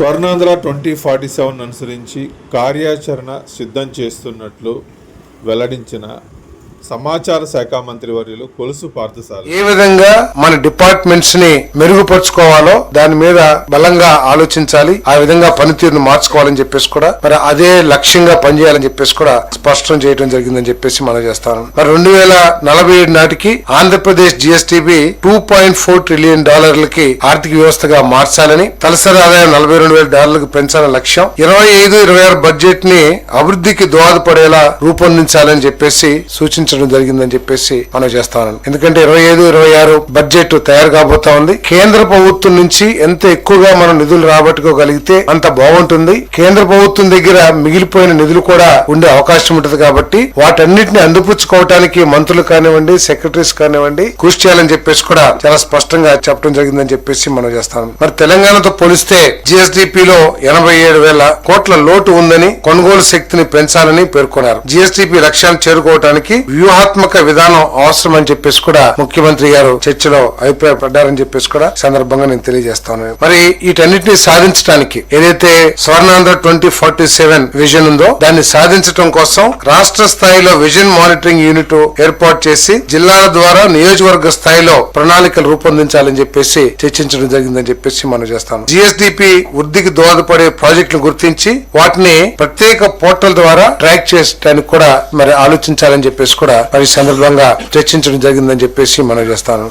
స్వర్ణాంధ్ర 2047 అనుసరించి కార్యాచరణ సిద్ధం చేస్తున్నట్లు వెల్లడించిన సమాచార శాఖ మంత్రి వర్యులు కొలుసు పార్థసారథి ఏ విధంగా మన డిపార్ట్మెంట్స్ ని మెరుగుపరుచుకోవాలో దాని మీద బలంగా ఆలోచించాలి, ఆ విధంగా పనితీరును మార్చుకోవాలని చెప్పేసి కూడా మరి అదే లక్ష్యంగా పనిచేయాలని చెప్పేసి కూడా స్పష్టం చేయడం జరిగిందని చెప్పేసి మనం చేస్తాను. మరి 2047 నాటికి ఆంధ్రప్రదేశ్ జిఎస్టిబి $2.4 ట్రిలియన్ ఆర్థిక వ్యవస్థగా మార్చాలని, తలసరి ఆదాయం $42,000 పెంచాలని లక్ష్యం, 25-26 బడ్జెట్ ని అభివృద్ధికి దోహదపడేలా రూపొందించాలని చెప్పేసి సూచించారు జరిగిందని చెప్పేసి మనం చేస్తాను. ఎందుకంటే 25-26 బడ్జెట్ తయారు కాబోతా ఉంది. కేంద్ర ప్రభుత్వం నుంచి ఎంత ఎక్కువగా మనం నిధులు రాబట్టుకోగలిగితే అంత బాగుంటుంది. కేంద్ర ప్రభుత్వం దగ్గర మిగిలిపోయిన నిధులు కూడా ఉండే అవకాశం ఉంటుంది. కాబట్టి వాటన్నిటిని అందిపుచ్చుకోవటానికి మంత్రులు కానివ్వండి, సెక్రటరీస్ కానివ్వండి కృషి చేయాలని చెప్పేసి కూడా చాలా స్పష్టంగా చెప్పడం జరిగిందని చెప్పేసి మనం చేస్తాం. మరి తెలంగాణతో పోలిస్తే జిఎస్డిపిలో 87,000 కోట్ల లోటు ఉందని, కొనుగోలు శక్తిని పెంచాలని పేర్కొన్నారు. జిఎస్డిపి లక్ష్యాన్ని చేరుకోవటానికి వ్యూహాత్మక విధానం అవసరం అని చెప్పేసి కూడా ముఖ్యమంత్రి గారు చర్చలో అభిప్రాయపడ్డారని చెప్పేసి కూడా సందర్భంగా నేను తెలియజేస్తాను. మరి వీటన్నిటిని సాధించడానికి ఏదైతే స్వర్ణాంధ్ర 2047 విజన్ ఉందో దాన్ని సాధించడం కోసం రాష్ట్ర స్థాయిలో విజన్ మానిటరింగ్ యూనిట్ ఏర్పాటు చేసి జిల్లాల ద్వారా నియోజకవర్గ స్థాయిలో ప్రణాళికలు రూపొందించాలని చెప్పేసి చర్చించడం జరిగిందని చెప్పేసి మనం చేస్తాను. జిఎస్డిపి వృద్ధికి దోహదపడే ప్రాజెక్టులు గుర్తించి వాటిని ప్రత్యేక పోర్టల్ ద్వారా ట్రాక్ చేయడానికి కూడా మరి ఆలోచించాలని చెప్పేసి కూడా మరి సందర్భంగా చర్చించడం జరిగిందని చెప్పేసి మనం చేస్తాను.